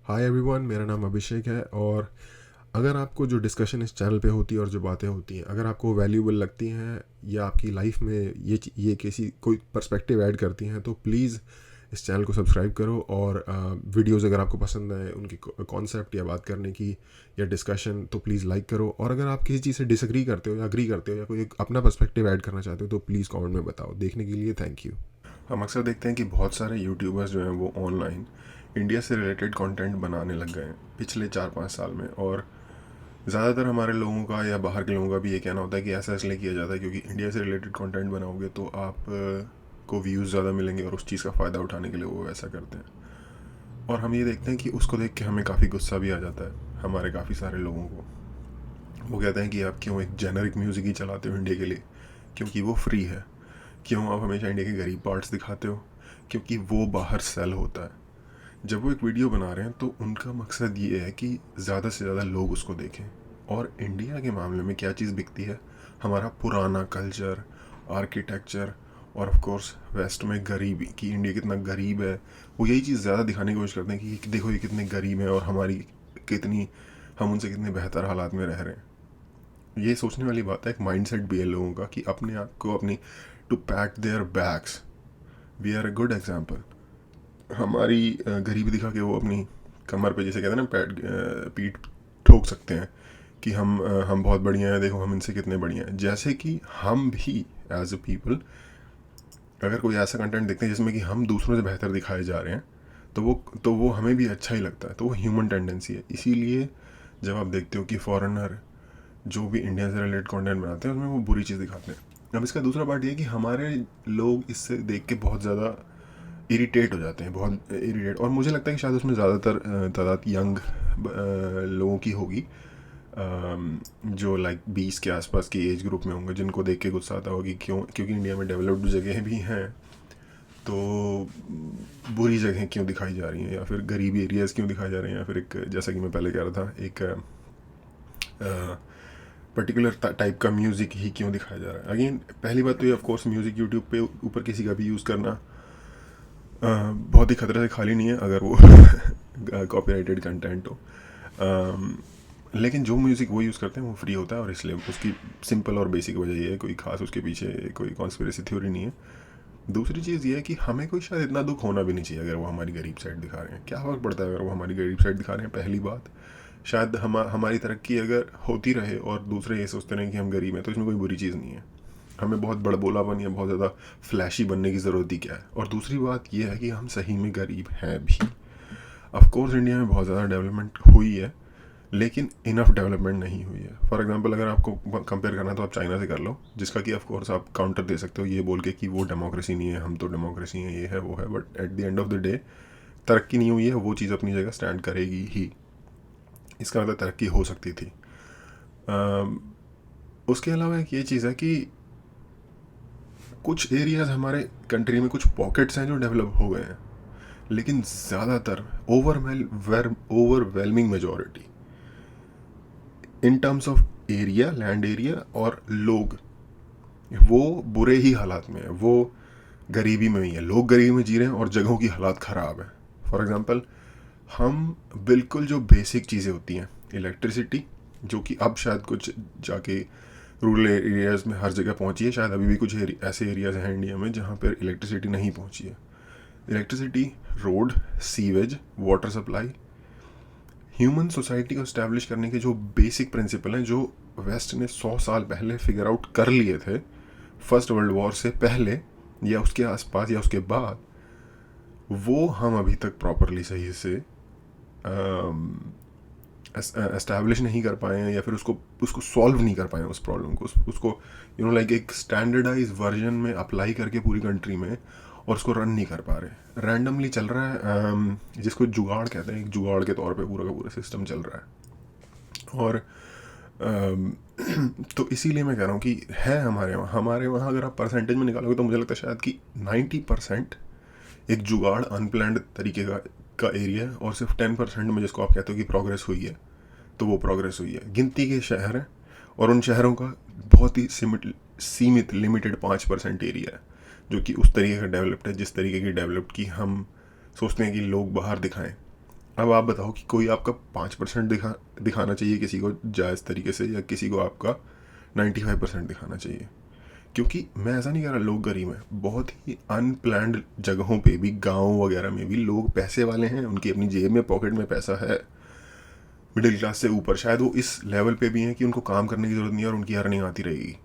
Hi everyone, मेरा नाम अभिषेक है। और अगर आपको जो डिस्कशन इस चैनल पे होती है और जो बातें होती हैं, अगर आपको वैल्यूबल लगती हैं या आपकी लाइफ में ये किसी कोई पर्सपेक्टिव ऐड करती हैं, तो प्लीज़ इस चैनल को सब्सक्राइब करो। और वीडियोस अगर आपको पसंद आए, उनकी कॉन्सेप्ट या बात करने की या डिस्कशन, तो प्लीज़ लाइक करो। और अगर आप किसी चीज़ से डिसएग्री करते हो या अग्री करते हो या कोई एक अपना पर्सपेक्टिव ऐड करना चाहते हो, तो प्लीज़ कमेंट में बताओ। देखने के लिए थैंक यू। हम अक्सर देखते हैं कि बहुत सारे यूट्यूबर्स जो हैं वो ऑनलाइन इंडिया से रिलेटेड कंटेंट बनाने लग गए हैं पिछले 4-5 साल में। और ज़्यादातर हमारे लोगों का या बाहर के लोगों का भी ये कहना होता है कि ऐसा इसलिए किया जाता है क्योंकि इंडिया से रिलेटेड कंटेंट बनाओगे तो आप को व्यूज़ ज़्यादा मिलेंगे, और उस चीज़ का फ़ायदा उठाने के लिए वो वैसा करते हैं। और हम ये देखते हैं कि उसको देख के हमें काफ़ी गुस्सा भी आ जाता है हमारे काफ़ी सारे लोगों को। वो कहते हैं कि आप क्यों एक जेनरिक म्यूज़िक ही चलाते हो इंडिया के लिए, क्योंकि वो फ्री है। क्यों आप हमेशा इंडिया के गरीब पार्ट्स दिखाते हो, क्योंकि वो बाहर सेल होता है। जब वो एक वीडियो बना रहे हैं तो उनका मकसद ये है कि ज़्यादा से ज़्यादा लोग उसको देखें। और इंडिया के मामले में क्या चीज़ बिकती है? हमारा पुराना कल्चर, आर्किटेक्चर, और ऑफ कोर्स वेस्ट में गरीबी, कि इंडिया कितना गरीब है। वो यही चीज़ ज़्यादा दिखाने की कोशिश करते हैं कि देखो ये कितने गरीब हैं और हमारी कितनी हम उनसे कितने बेहतर हालात में रह रहे हैं। ये सोचने वाली बात है, एक माइंडसेट भी है लोगों का कि अपने आप को अपनी to pat their backs. We are a good example. हमारी गरीबी दिखा के वो अपनी कमर पे, जैसे कहते हैं ना, पीठ ठोक सकते हैं कि हम बहुत बढ़िया हैं, देखो हम इनसे कितने बढ़िया हैं। जैसे कि हम भी एज अ पीपल अगर कोई ऐसा कंटेंट देखते हैं जिसमें कि हम दूसरों से बेहतर दिखाए जा रहे हैं, तो वो हमें भी अच्छा ही लगता है। तो वो ह्यूमन टेंडेंसी है। इसीलिए जब आप देखते हो कि फॉरेनर जो भी इंडिया से रिलेटेड कंटेंट बनाते हैं उसमें वो बुरी चीज़ दिखाते हैं। अब इसका दूसरा पार्ट ये है कि हमारे लोग इससे देख के बहुत ज़्यादा इरिटेट हो जाते हैं, बहुत इरिटेट। और मुझे लगता है कि शायद उसमें ज़्यादातर तादाद यंग लोगों की होगी, जो लाइक 20 के आसपास की एज ग्रुप में होंगे, जिनको देख के गुस्सा आता होगा कि क्योंकि इंडिया में डेवलप्ड जगह भी हैं, तो बुरी जगह क्यों दिखाई जा रही हैं, या फिर गरीब एरियाज़ क्यों दिखाए जा रहे हैं, या फिर एक, जैसा कि मैं पहले कह रहा था, एक पर्टिकुलर टाइप का म्यूज़िक ही क्यों दिखाया जा रहा है। अगेन पहली बात तो ये, ऑफ कोर्स म्यूज़िक यूट्यूब पे ऊपर किसी का भी यूज़ करना बहुत ही खतरे से खाली नहीं है अगर वो कॉपीराइटेड कंटेंट हो। लेकिन जो म्यूज़िक वो यूज़ करते हैं वो फ्री होता है, और इसलिए उसकी सिंपल और बेसिक वजह ये है, कोई खास उसके पीछे कोई कॉन्स्पिरेसी थ्योरी नहीं है। दूसरी चीज़ ये है कि हमें कोई शायद इतना दुख होना भी नहीं चाहिए अगर वो हमारी गरीब साइड दिखा रहे हैं। क्या फ़र्क पड़ता है अगर वो हमारी गरीब साइड दिखा रहे हैं? पहली बात, शायद हमारी तरक्की अगर होती रहे और दूसरे ये सोचते रहें कि हम गरीब हैं, तो इसमें कोई बुरी चीज़ नहीं है। हमें बहुत बड़बोलापन या बहुत ज़्यादा फ्लैशी बनने की ज़रूरत ही क्या है? और दूसरी बात यह है कि हम सही में गरीब हैं भी। ऑफ कोर्स इंडिया में बहुत ज़्यादा डेवलपमेंट हुई है, लेकिन इनफ डेवलपमेंट नहीं हुई है। फॉर एग्जांपल अगर आपको कंपेयर करना है तो आप चाइना से कर लो, जिसका कि ऑफ कोर्स आप काउंटर दे सकते हो ये बोल के कि वो डेमोक्रेसी नहीं है, हम तो डेमोक्रेसी हैं, ये है वो है। But at the end of the day तरक्की नहीं हुई है, वो चीज़ अपनी जगह स्टैंड करेगी ही। इसका मतलब तरक्की हो सकती थी। उसके अलावा एक ये चीज़ है कि कुछ एरियाज़ हमारे कंट्री में, कुछ पॉकेट्स हैं जो डेवलप हो गए हैं, लेकिन ज़्यादातर overwhelming majority in terms of area, land area और लोग, वो बुरे ही हालात में है। वो गरीबी में ही है, लोग गरीबी में जी रहे हैं और जगहों की हालात ख़राब है। फॉर एग्ज़ाम्पल, हम बिल्कुल जो बेसिक चीज़ें होती हैं, इलेक्ट्रिसिटी, जो कि अब शायद कुछ जाके रूरल एरियाज़ में हर जगह पहुंची है, शायद अभी भी कुछ ऐसे एरियाज़ हैं इंडिया में जहाँ पर इलेक्ट्रिसिटी नहीं पहुंची है। Electricity, road, sewage, water supply, human society को इस्टेब्लिश करने के जो बेसिक प्रिंसिपल हैं, जो वेस्ट ने 100 साल पहले फिगर आउट कर लिए थे, फर्स्ट वर्ल्ड वॉर से पहले या उसके आसपास या उसके बाद, वो हम अभी तक प्रॉपरली सही से एस्टैब्लिश नहीं कर पाए हैं, या फिर उसको सॉल्व नहीं कर पाए हैं, उस प्रॉब्लम को, उसको लाइक एक स्टैंडर्डाइज वर्जन में अप्लाई करके पूरी कंट्री में, और उसको रन नहीं कर पा रहे। रैंडमली चल रहा है, जिसको जुगाड़ कहते हैं, एक जुगाड़ के तौर पे पूरा का पूरा सिस्टम चल रहा है। और तो इसीलिए मैं कह रहा हूँ कि है हमारे वहाँ अगर आप परसेंटेज में निकालोगे तो मुझे लगता है शायद कि 90% एक जुगाड़ अनप्लान्ड तरीके का एरिया है, और सिर्फ 10% में, जिसको आप कहते हो कि प्रोग्रेस हुई है, तो वो प्रोग्रेस हुई है। गिनती के शहर हैं, और उन शहरों का बहुत ही सीमित लिमिटेड 5% एरिया है जो कि उस तरीके का डेवलप्ड है जिस तरीके की डेवलप्ड की हम सोचते हैं कि लोग बाहर दिखाएं। अब आप बताओ कि कोई आपका 5% दिखाना चाहिए किसी को जायज़ तरीके से, या किसी को आपका 95% दिखाना चाहिए? क्योंकि मैं ऐसा नहीं कह रहा लोग गरीब हैं, बहुत ही अनप्लैंड जगहों पे भी, गांव वगैरह में भी लोग पैसे वाले हैं, उनकी अपनी जेब में पॉकेट में पैसा है, मिडिल क्लास से ऊपर, शायद वो इस लेवल पे भी हैं कि उनको काम करने की ज़रूरत नहीं है और उनकी अर्निंग आती रहेगी।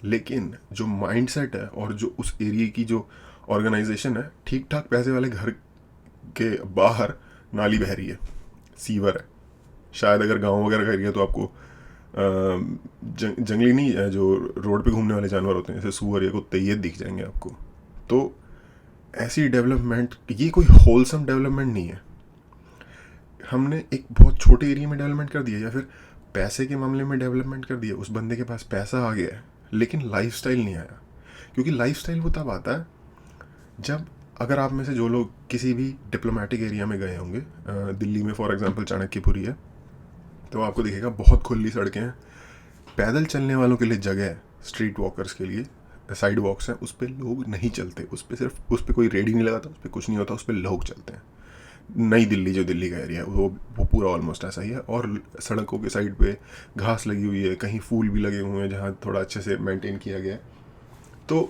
लेकिन जो माइंडसेट है और जो उस एरिया की जो ऑर्गेनाइजेशन है, ठीक ठाक पैसे वाले घर के बाहर नाली बह रही है, सीवर है। शायद अगर गांव वगैरह का एरिया तो आपको जंगली नहीं है, जो रोड पे घूमने वाले जानवर होते हैं जैसे सुअर या कुत्ते, ये दिख जाएंगे आपको। तो ऐसी डेवलपमेंट, ये कोई होलसम डेवलपमेंट नहीं है। हमने एक बहुत छोटे एरिया में डेवलपमेंट कर दिया, या फिर पैसे के मामले में डेवलपमेंट कर दिया, उस बंदे के पास पैसा आ गया है लेकिन लाइफस्टाइल नहीं आया। क्योंकि लाइफस्टाइल वो तब आता है जब, अगर आप में से जो लोग किसी भी डिप्लोमेटिक एरिया में गए होंगे, दिल्ली में फॉर एग्जांपल चाणक्यपुरी है, तो आपको दिखेगा बहुत खुली सड़कें हैं, पैदल चलने वालों के लिए जगह है, स्ट्रीट वॉकर्स के लिए साइड वॉक्स हैं, उस पर लोग नहीं चलते, उस पर सिर्फ, उस पर कोई रेडी नहीं लगाता, उस पर कुछ नहीं होता, उस पर लोग चलते हैं। नई दिल्ली, जो दिल्ली का एरिया है, वो पूरा ऑलमोस्ट ऐसा ही है। और सड़कों के साइड पे घास लगी हुई है, कहीं फूल भी लगे हुए हैं जहाँ थोड़ा अच्छे से मेंटेन किया गया है। तो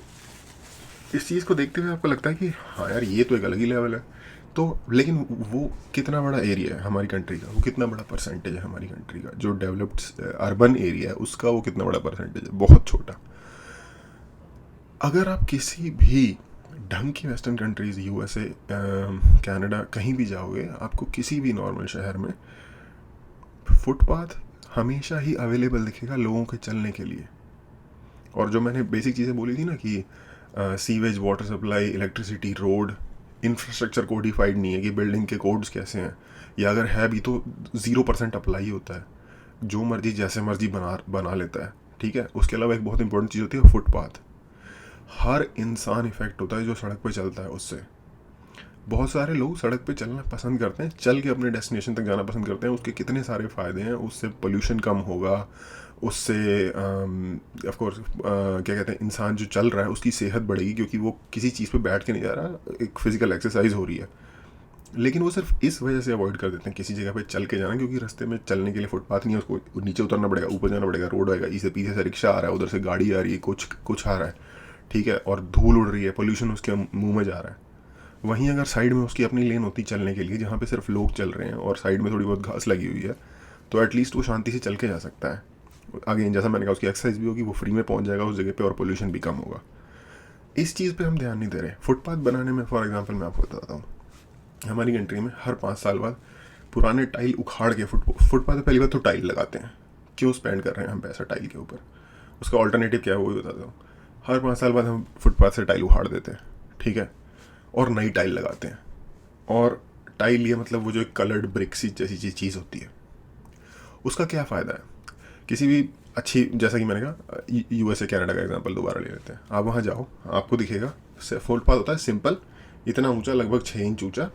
इस चीज़ को देखते हुए आपको लगता है कि हाँ यार, ये तो एक अलग ही लेवल है। तो लेकिन वो कितना बड़ा एरिया है हमारी कंट्री का, वो कितना बड़ा परसेंटेज है हमारी कंट्री का, जो डेवलप्ड अर्बन एरिया है उसका वो कितना बड़ा परसेंटेज है, बहुत छोटा। अगर आप किसी भी ढंग की वेस्टर्न कंट्रीज़, यूएसए, कनाडा, कहीं भी जाओगे, आपको किसी भी नॉर्मल शहर में फुटपाथ हमेशा ही अवेलेबल दिखेगा लोगों के चलने के लिए। और जो मैंने बेसिक चीज़ें बोली थी ना कि sewage, water supply, electricity, road, infrastructure codified नहीं है कि बिल्डिंग के कोड्स कैसे हैं, या अगर है भी तो 0% अप्लाई होता है, जो मर्जी जैसे मर्जी बना लेता है। ठीक है। उसके अलावा एक बहुत इंपॉर्टेंट चीज़ होती है फुटपाथ। हर इंसान इफेक्ट होता है जो सड़क पर चलता है उससे। बहुत सारे लोग सड़क पे चलना पसंद करते हैं, चल के अपने डेस्टिनेशन तक जाना पसंद करते हैं, उसके कितने सारे फ़ायदे हैं, उससे पोल्यूशन कम होगा, उससे ऑफ कोर्स क्या कहते हैं, इंसान जो चल रहा है उसकी सेहत बढ़ेगी, क्योंकि वो किसी चीज़ पे बैठ के नहीं जा रहा, एक फिजिकल एक्सरसाइज हो रही है। लेकिन वो सिर्फ इस वजह से अवॉइड कर देते हैं किसी जगह पे चल के जाना, क्योंकि रास्ते में चलने के लिए फुटपाथ नहीं है, उसको नीचे उतरना पड़ेगा, ऊपर जाना पड़ेगा, रोड आएगा, इसे पीछे से रिक्शा आ रहा है, उधर से गाड़ी आ रही है, कुछ आ रहा है। ठीक है। और धूल उड़ रही है, पोल्यूशन उसके मुंह में जा रहा है। वहीं अगर साइड में उसकी अपनी लेन होती चलने के लिए, जहाँ पे सिर्फ लोग चल रहे हैं और साइड में थोड़ी बहुत घास लगी हुई है, तो एटलीस्ट वो शांति से चल के जा सकता है। अगेन जैसा मैंने कहा, उसकी एक्सरसाइज भी होगी, वो फ्री में पहुंच जाएगा उस जगह पे, और पोल्यूशन भी कम होगा। इस चीज़ पे हम ध्यान नहीं दे रहे। फुटपाथ बनाने में फॉर एग्जांपल मैं आपको बताता हूँ, हमारी कंट्री में हर 5 साल बाद पुराने टाइल उखाड़ के फुटपाथ पे पहली बार तो टाइल लगाते हैं। क्यों स्पेंड कर रहे हैं हम पैसा टाइल के ऊपर? उसका ऑल्टरनेटिव क्या है वो भी बताता हूँ। हर 5 साल बाद हम फुटपाथ से टाइल उखाड़ देते हैं, ठीक है, और नई टाइल लगाते हैं। और टाइल, ये मतलब वो जो एक कलर्ड ब्रिक्स जैसी चीज़ होती है, उसका क्या फ़ायदा है? किसी भी अच्छी, जैसा कि मैंने कहा यूएसए कनाडा का एग्जांपल दोबारा ले लेते हैं। आप वहाँ जाओ, आपको दिखेगा फुटपाथ होता है सिंपल, इतना ऊंचा, लगभग 6 इंच ऊंचा,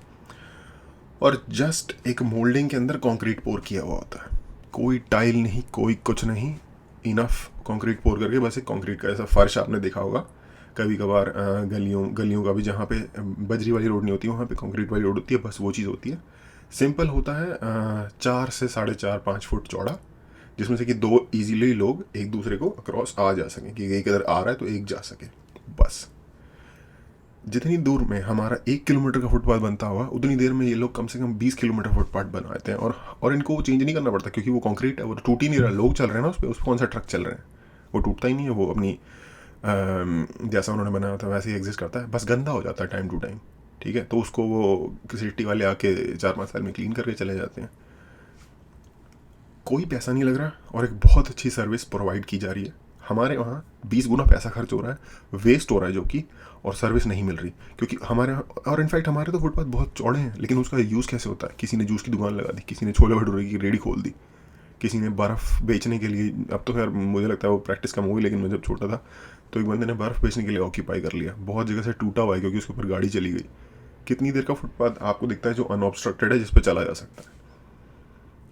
और जस्ट एक मोल्डिंग के अंदर कंक्रीट पोर किया हुआ होता है। कोई टाइल नहीं, कोई कुछ नहीं, इनफ कंक्रीट पोर करके, बस एक कंक्रीट का ऐसा फर्श आपने देखा होगा कभी कभार, गलियों का भी, जहाँ पे बजरी वाली रोड नहीं होती वहाँ पे कंक्रीट वाली रोड होती है, बस वो चीज़ होती है। सिंपल होता है, 4 से 4.5-5 फुट चौड़ा, जिसमें से कि 2 इजीली लोग एक दूसरे को अक्रॉस आ जा सकें, कि एक इधर आ रहा है तो एक जा सके। बस जितनी दूर में हमारा 1 किलोमीटर का फुटपाथ बनता होगा, उतनी देर में ये लोग कम से कम 20 किलोमीटर फुटपाथ बनाते हैं। और इनको वो चेंज नहीं करना पड़ता, क्योंकि वो कंक्रीट है, वो टूट ही नहीं रहा, लोग चल रहे हैं ना उस पर, उस पर कौन सा ट्रक चल रहे हैं, वो टूटता ही नहीं है, वो अपनी जैसा उन्होंने बनाया था वैसे ही एग्जिस्ट करता है, बस गंदा हो जाता है टाइम टू टाइम। ठीक है। तो उसको वो सिटी वाले आके 4-5 साल में क्लीन करके चले जाते हैं। कोई पैसा नहीं लग रहा और एक बहुत अच्छी सर्विस प्रोवाइड की जा रही है। हमारे वहाँ 20 गुना पैसा खर्च हो रहा है, वेस्ट हो रहा है जो कि, और सर्विस नहीं मिल रही, क्योंकि हमारे, और इनफैक्ट हमारे तो फुटपाथ बहुत चौड़े हैं, लेकिन उसका यूज़ कैसे होता है? किसी ने जूस की दुकान लगा दी, किसी ने छोले भटूरे की रेडी खोल दी, किसी ने बर्फ़ बेचने के लिए, अब तो खैर मुझे लगता है वो प्रैक्टिस कम हो गई, लेकिन मैं जब छोटा था तो एक बंदे ने बर्फ़ बेचने के लिए ऑक्यूपाई कर लिया, बहुत जगह से टूटा हुआ है क्योंकि उसके ऊपर गाड़ी चली गई। कितनी देर का फुटपाथ आपको दिखता है जो अनऑब्स्ट्रक्टेड है, जिस पर चला जा सकता है,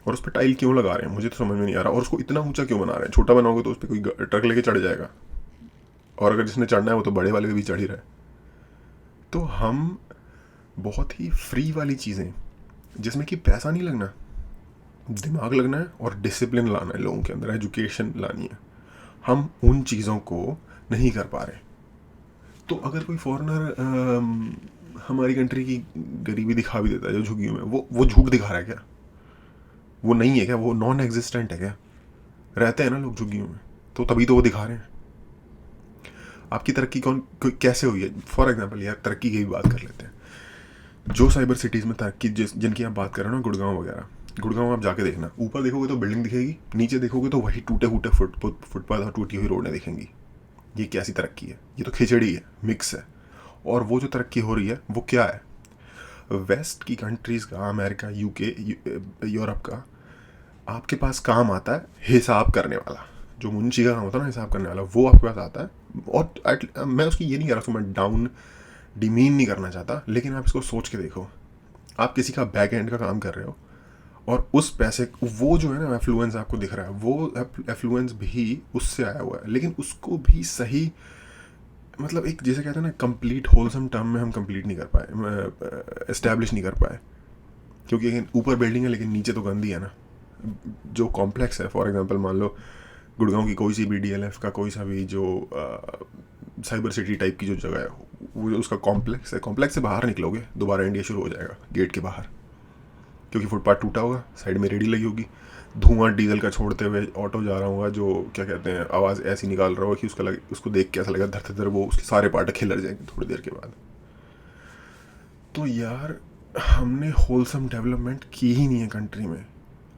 और उस पर टाइल क्यों लगा रहे हैं मुझे तो समझ में नहीं आ रहा। और उसको इतना ऊंचा क्यों बना रहे हैं? छोटा बनाओगे तो उस पर कोई ट्रक लेके चढ़ जाएगा, और अगर जिसने चढ़ना है वो तो बड़े वाले पे भी चढ़ ही रहा है। तो हम बहुत ही फ्री वाली चीज़ें जिसमें कि पैसा नहीं लगना, दिमाग लगना है और डिसिप्लिन लाना है लोगों के अंदर, एजुकेशन लानी है। हम उन चीज़ों को नहीं कर पा रहे। तो अगर कोई फॉरेनर हमारी कंट्री की गरीबी दिखा भी देता है जो झुग्गियों में, वो झूठ दिखा रहा है क्या? वो नहीं है क्या? वो नॉन एग्जिस्टेंट है क्या? रहते हैं ना लोग झुग्गियों में, तो तभी तो वो दिखा रहे हैं। आपकी तरक्की कैसे हुई है? फॉर एग्जाम्पल यार, तरक्की की भी बात कर लेते हैं। जो साइबर सिटीज़ में तरक्की जिनकी आप बात कर रहे हो ना, गुड़गांव वगैरह, गुड़गांव आप जाके देखना, ऊपर देखोगे तो बिल्डिंग दिखेगी, नीचे देखोगे तो वही टूटे फूटे फुटपाथ और टूटी हुई रोडें दिखेंगी। ये कैसी तरक्की है? ये तो खिचड़ी है, मिक्स है। और वो जो तरक्की हो रही है वो क्या है? वेस्ट की कंट्रीज़ का, अमेरिका, यूके, यूरोप का, आपके पास काम आता है हिसाब करने वाला, जो मुंशी का काम होता है ना हिसाब करने वाला, वो आपके पास आता है। और मैं उसकी ये नहीं कह रहा, उसको मैं डाउन डिमीन नहीं करना चाहता, लेकिन आप इसको सोच के देखो, आप किसी का बैक एंड का काम कर रहे हो और उस पैसे, वो जो है ना एफ्लुएंस आपको दिख रहा है, वो एफ्लुएंस भी उससे आया हुआ है, लेकिन उसको भी सही, मतलब एक जैसे कहते हैं ना कंप्लीट होलसम टर्म में हम कंप्लीट नहीं कर पाए, एस्टैब्लिश नहीं कर पाए, क्योंकि ऊपर बिल्डिंग है लेकिन नीचे तो गंदी है ना। जो कॉम्प्लेक्स है, फॉर एग्जांपल मान लो गुड़गांव की कोई सी भी DLF का कोई सा भी जो साइबर सिटी टाइप की जो जगह है, वो उसका कॉम्प्लेक्स है, कॉम्प्लेक्स से बाहर निकलोगे दोबारा इंडिया शुरू हो जाएगा गेट के बाहर, क्योंकि फुटपाथ टूटा होगा, साइड में रेडी लगी होगी, धुआं डीजल का छोड़ते हुए ऑटो जा रहा होगा, जो क्या कहते हैं आवाज़ ऐसी निकाल रहा होगा कि उसको देख के ऐसा लगेगा धरते धर वो उसके सारे पार्ट खिलर जाएंगे थोड़ी देर के बाद। तो यार हमने होलसम डेवलपमेंट की ही नहीं है कंट्री में।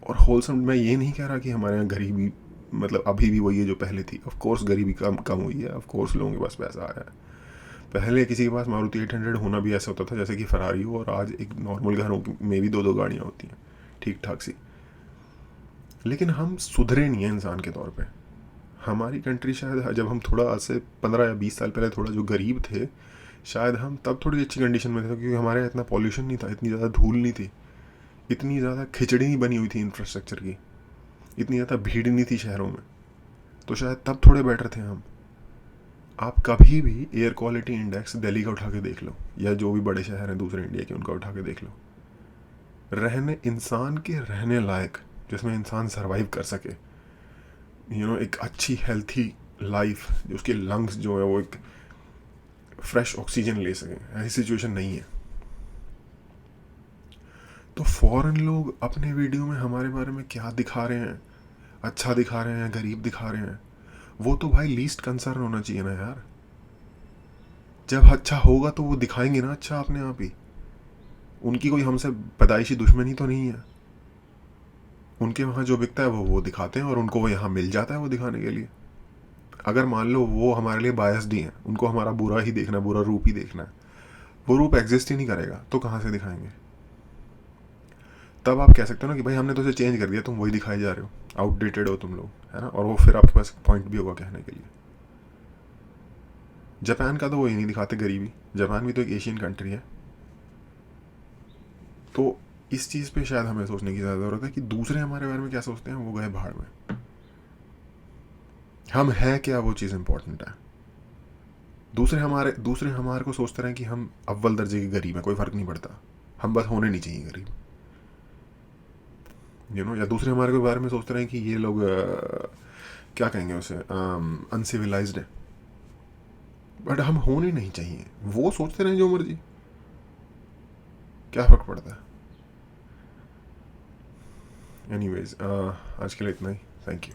और होलसम, मैं ये नहीं कह रहा कि हमारे यहाँ गरीबी मतलब अभी भी वही है जो पहले थी। ऑफ कोर्स गरीबी कम हुई है, ऑफ कोर्स लोगों के पास पैसा आया है। पहले किसी के पास मारुति 800 होना भी ऐसा होता था जैसे कि फरारी हो, और आज एक नॉर्मल घरों में भी 2-2 गाड़ियाँ होती हैं ठीक ठाक सी। लेकिन हम सुधरे नहीं हैं इंसान के तौर पे। हमारी कंट्री शायद जब हम थोड़ा आज से 15 या 20 साल पहले थोड़ा जो गरीब थे, शायद हम तब थोड़ी अच्छी कंडीशन में थे, क्योंकि हमारे यहाँ इतना पॉल्यूशन नहीं था, इतनी ज़्यादा धूल नहीं थी, इतनी ज़्यादा खिचड़ी नहीं बनी हुई थी इंफ्रास्ट्रक्चर की, इतनी ज़्यादा भीड़ नहीं थी शहरों में, तो शायद तब थोड़े बेटर थे हम। आप कभी भी एयर क्वालिटी इंडेक्स दिल्ली का उठा के देख लो, या जो भी बड़े शहर हैं दूसरे इंडिया के उनका उठा के देख लो, रहने इंसान के रहने लायक, जिसमें इंसान सरवाइव कर सके, एक अच्छी हेल्थी लाइफ, जो उसके लंग्स जो है वो एक फ्रेश ऑक्सीजन ले सकें, ऐसी सिचुएशन नहीं है। तो फॉरेन लोग अपने वीडियो में हमारे बारे में क्या दिखा रहे हैं, अच्छा दिखा रहे हैं, गरीब दिखा रहे हैं, वो तो भाई लीस्ट कंसर्न होना चाहिए ना यार। जब अच्छा होगा तो वो दिखाएंगे ना अच्छा अपने आप ही। उनकी कोई हमसे पैदाइशी दुश्मनी तो नहीं है, उनके वहाँ जो बिकता है वो दिखाते हैं, और उनको वो यहाँ मिल जाता है वो दिखाने के लिए। अगर मान लो वो हमारे लिए बायस्ड ही हैं, उनको हमारा बुरा ही देखना है, बुरा रूप ही देखना है, वो रूप एग्जिस्ट ही नहीं करेगा, तो कहाँ से दिखाएंगे? तब आप कह सकते हो ना कि भाई हमने तो उसे चेंज कर दिया, तुम वही दिखाए जा रहे हो, आउटडेटेड हो तुम लोग, है ना। और वो फिर आपके पास पॉइंट भी होगा कहने के लिए। जापान का तो वो ही नहीं दिखाते गरीबी, जापान भी तो एक एशियन कंट्री है। तो इस चीज़ पे शायद हमें सोचने की ज़्यादा ज़रूरत है कि दूसरे हमारे बारे में क्या सोचते हैं, वो गए भाड़ में। हम हैं क्या, वो चीज़ इंपॉर्टेंट है। दूसरे हमारे को सोचते रहे कि हम अव्वल दर्जे के गरीब हैं, कोई फ़र्क नहीं पड़ता, हम बस होने नहीं चाहिए गरीब, या दूसरे हमारे के बारे में सोचते रहे कि ये लोग क्या कहेंगे उसे, अनसिविलाइज्ड है, बट हम होने नहीं चाहिए, वो सोचते रहे जो मर्जी, क्या फ़र्क पड़ता है। एनीवेज आज के लिए इतना ही, थैंक यू।